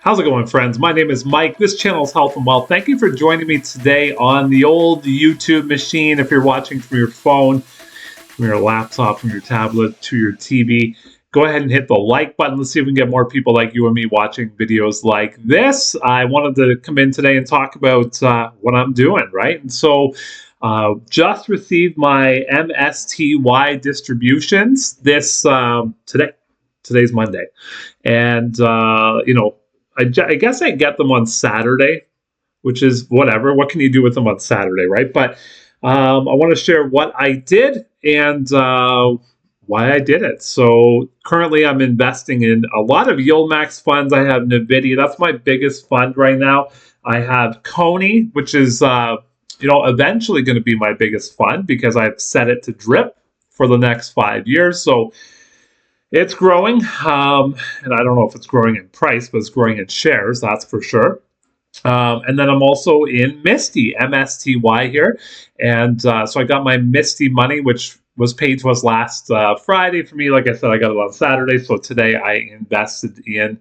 How's it going, friends? My name is Mike. This channel is Health and Wealth. Thank you for joining me today on the old YouTube machine. If you're watching from your phone, from your laptop, from your tablet, to your TV, go ahead and hit the like button. Let's see if we can get more people like you and me watching videos like this. I wanted to come in today and talk about what I'm doing, right? And so just received my MSTY distributions this today. Today's Monday. And, I guess I get them on Saturday, which is whatever. What can you do with them on Saturday, right? But I want to share what I did and why I did it. So currently I'm investing in a lot of yield max funds. I have NVIDIA. That's my biggest fund right now. I have Coney, which is, eventually going to be my biggest fund because I've set it to drip for the next 5 years. So it's growing, and I don't know if it's growing in price, but it's growing in shares, that's for sure. And then I'm also in Misty, MSTY here. And so I got my Misty money, which was paid to us last Friday for me. Like I said, I got it on Saturday. So today I invested in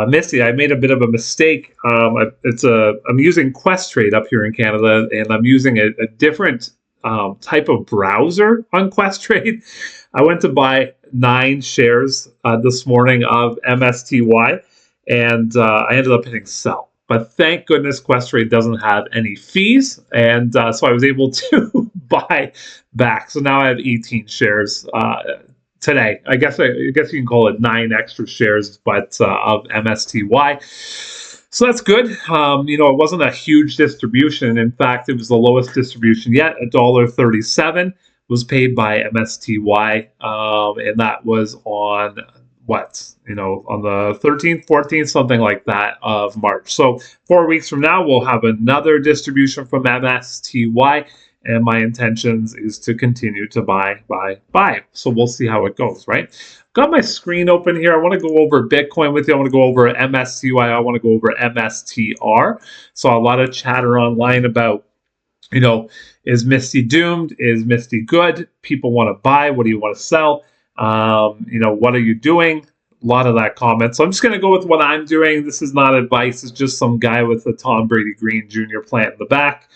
Misty. I made a bit of a mistake. I'm using Questrade up here in Canada, and I'm using a different type of browser on Questrade. I went to buy 9 shares this morning of MSTY, and I ended up hitting sell. But thank goodness Questrade doesn't have any fees, and so I was able to buy back. So now I have 18 shares today. I guess you can call it 9 extra shares, but of MSTY. So that's good. It wasn't a huge distribution. In fact, it was the lowest distribution yet, $1.37 was paid by MSTY, and that was on on the 13th, 14th, something like that of March. So 4 weeks from now, we'll have another distribution from MSTY, and my intentions is to continue to buy. So we'll see how it goes, right? Got my screen open here. I want to go over Bitcoin with you. I want to go over MSTY. I want to go over MSTR. So a lot of chatter online about, is Misty doomed? Is Misty good? People want to buy. What do you want to sell? What are you doing? A lot of that comment. So I'm just going to go with what I'm doing. This is not advice. It's just some guy with a Tom Brady Green Jr. plant in the back.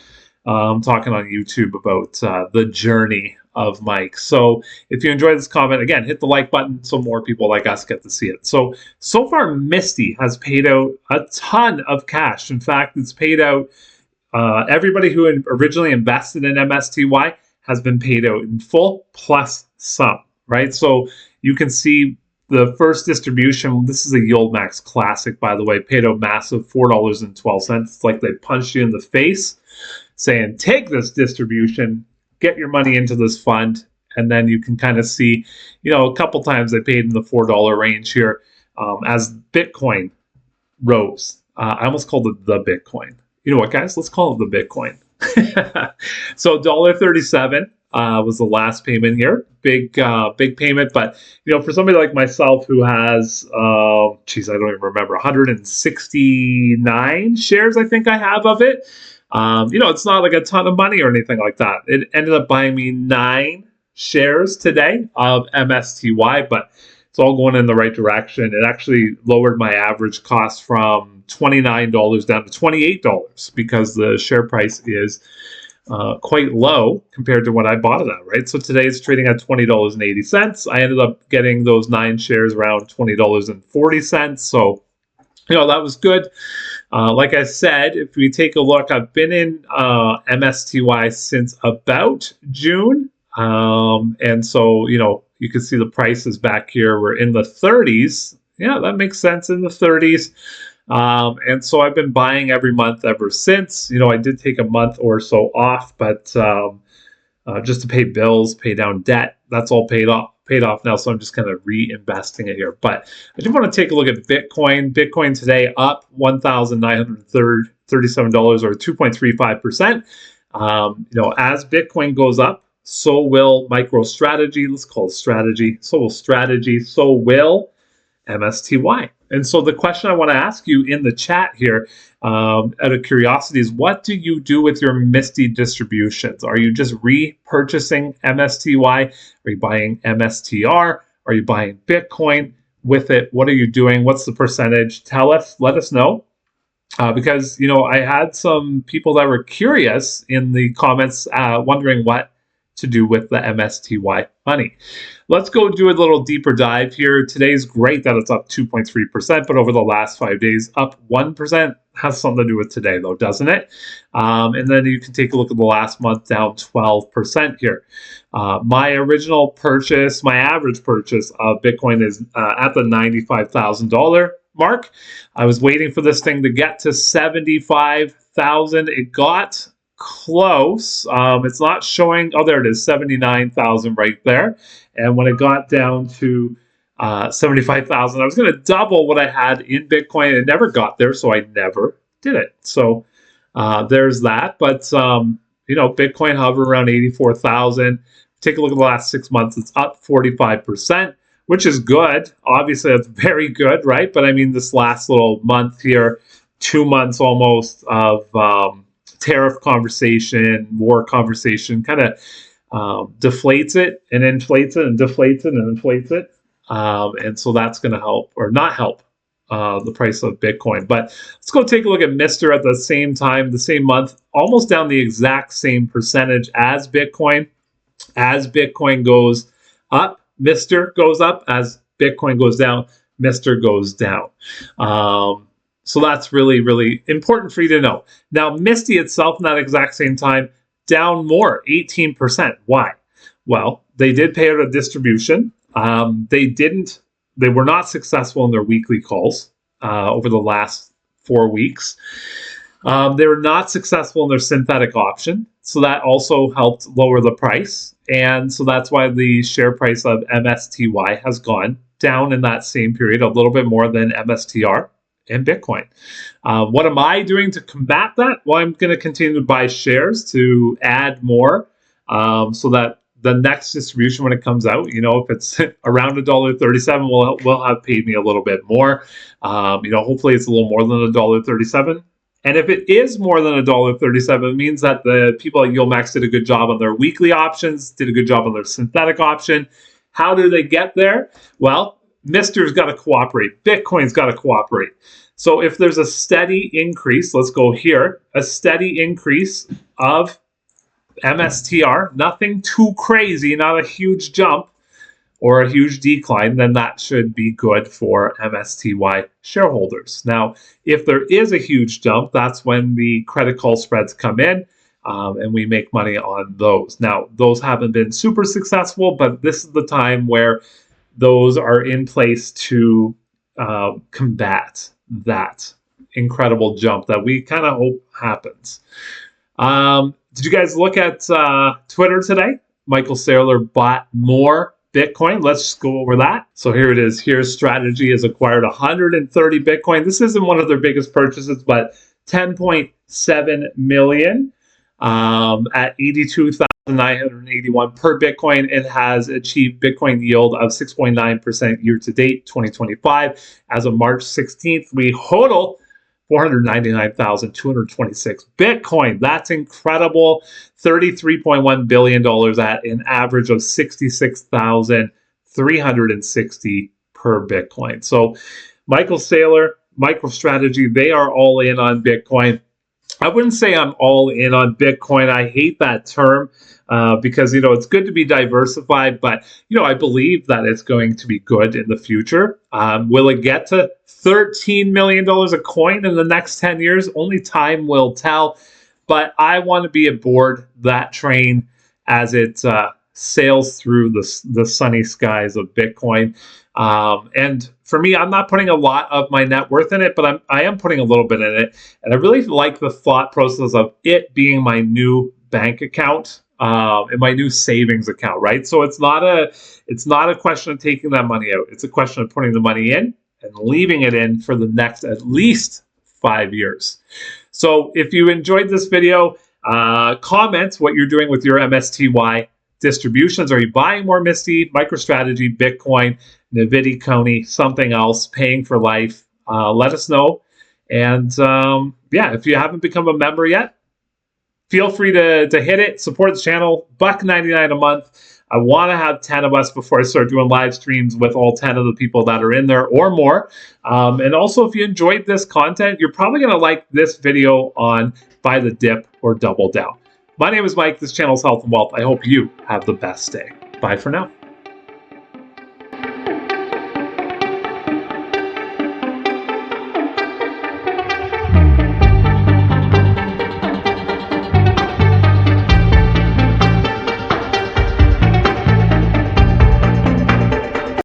I'm talking on YouTube about the journey of Mike. So if you enjoyed this comment, again, hit the like button so more people like us get to see it. So far, Misty has paid out a ton of cash. In fact, it's paid out everybody who originally invested in MSTY has been paid out in full plus some, right? So you can see the first distribution. This is a Yield Max Classic, by the way, paid out massive $4.12. It's like they punched you in the face saying, take this distribution, get your money into this fund. And then you can kind of see, a couple times they paid in the $4 range here as Bitcoin rose. I almost called it the Bitcoin. You know what, guys? Let's call it the Bitcoin. So $1.37 was the last payment here. Big payment. But, for somebody like myself who has, I don't even remember, 169 shares, I think I have of it. It's not like a ton of money or anything like that. It ended up buying me 9 shares today of MSTY, but it's all going in the right direction. It actually lowered my average cost from $29 down to $28 because the share price is quite low compared to what I bought it at, right? So today it's trading at $20.80. I ended up getting those 9 shares around $20.40. So, that was good. Like I said, if we take a look, I've been in MSTY since about June. And so, you can see the prices back here. We're in the 30s. Yeah, that makes sense, in the 30s. And so I've been buying every month ever since. I did take a month or so off, but just to pay bills, pay down debt, that's all paid off now. So I'm just kind of reinvesting it here. But I do want to take a look at Bitcoin. Bitcoin today up $1,937 or 2.35%. As Bitcoin goes up, so will MicroStrategy. Let's call it strategy. So will strategy. So will MSTY. And so the question I want to ask you in the chat here, out of curiosity, is what do you do with your Misty distributions? Are you just repurchasing MSTY? Are you buying MSTR? Are you buying Bitcoin with it? What are you doing? What's the percentage? Tell us, let us know. Because, you know, I had some people that were curious in the comments wondering what to do with the MSTY money. Let's go do a little deeper dive here. Today's great that it's up 2.3%, but over the last 5 days, up 1%. Has something to do with today, though, doesn't it? And then you can take a look at the last month, down 12% here. My original purchase, my average purchase of Bitcoin is at the $95,000 mark. I was waiting for this thing to get to 75,000. It got close. It's not showing. Oh, there it is, 79,000 right there. And when it got down to 75,000, I was going to double what I had in Bitcoin. It never got there, so I never did it. So there's that. But you know, Bitcoin hover around 84,000. Take a look at the last 6 months. It's up 45%. Which is good. Obviously, that's very good, right? But I mean, this last little month here, 2 months almost of tariff conversation, war conversation, kind of deflates it and inflates it and deflates it and inflates it. And so that's going to help or not help the price of Bitcoin. But let's go take a look at MSTR at the same time, the same month, almost down the exact same percentage as Bitcoin. As Bitcoin goes up, MSTR goes up. As Bitcoin goes down, MSTR goes down. So that's really, really important for you to know. Now, Misty itself, in that exact same time, down more, 18%. Why? Well, they did pay out a distribution. They were not successful in their weekly calls over the last 4 weeks. They were not successful in their synthetic option. So that also helped lower the price. And so that's why the share price of MSTY has gone down in that same period a little bit more than MSTR and Bitcoin. What am I doing to combat that? Well, I'm going to continue to buy shares to add more so that the next distribution when it comes out, you know, if it's around $1.37, will have paid me a little bit more. You know, hopefully it's a little more than $1.37. And if it is more than $1.37, it means that the people at YieldMax did a good job on their weekly options, did a good job on their synthetic option. How do they get there? Well, MSTR's got to cooperate. Bitcoin's got to cooperate. So if there's a steady increase, let's go here, a steady increase of MSTR, nothing too crazy, not a huge jump or a huge decline, then that should be good for MSTY shareholders. Now, if there is a huge jump, that's when the credit call spreads come in and we make money on those. Now, those haven't been super successful, but this is the time where those are in place to combat that incredible jump that we kind of hope happens. Did you guys look at Twitter today? Michael Saylor bought more Bitcoin. Let's just go over that. So here it is. Here's Strategy has acquired 130 Bitcoin. This isn't one of their biggest purchases, but 10.7 million at 82,981 per Bitcoin. It has achieved Bitcoin yield of 6.9% year to date 2025. As of March 16th, we hodl 499,226 Bitcoin. That's incredible. $33.1 billion at an average of 66,360 per Bitcoin. So Michael Saylor, MicroStrategy, they are all in on Bitcoin. I wouldn't say I'm all in on Bitcoin. I hate that term because, you know, it's good to be diversified, but, you know, I believe that it's going to be good in the future. Will it get to $13 million a coin in the next 10 years? Only time will tell, but I want to be aboard that train as it sails through the sunny skies of Bitcoin. And for me, I'm not putting a lot of my net worth in it, but I am putting a little bit in it. And I really like the thought process of it being my new bank account and my new savings account, right? So it's not a question of taking that money out. It's a question of putting the money in and leaving it in for the next at least 5 years. So if you enjoyed this video, comment what you're doing with your MSTY distributions. Are you buying more Misty, MicroStrategy, Bitcoin? Nvidia, Coney, something else, paying for life. Let us know. And yeah, if you haven't become a member yet, feel free to hit it, support the channel, $1.99 a month. I want to have 10 of us before I start doing live streams with all 10 of the people that are in there or more. And also, if you enjoyed this content, you're probably going to like this video on buy the dip or double down. My name is Mike. This channel is Health and Wealth. I hope you have the best day. Bye for now.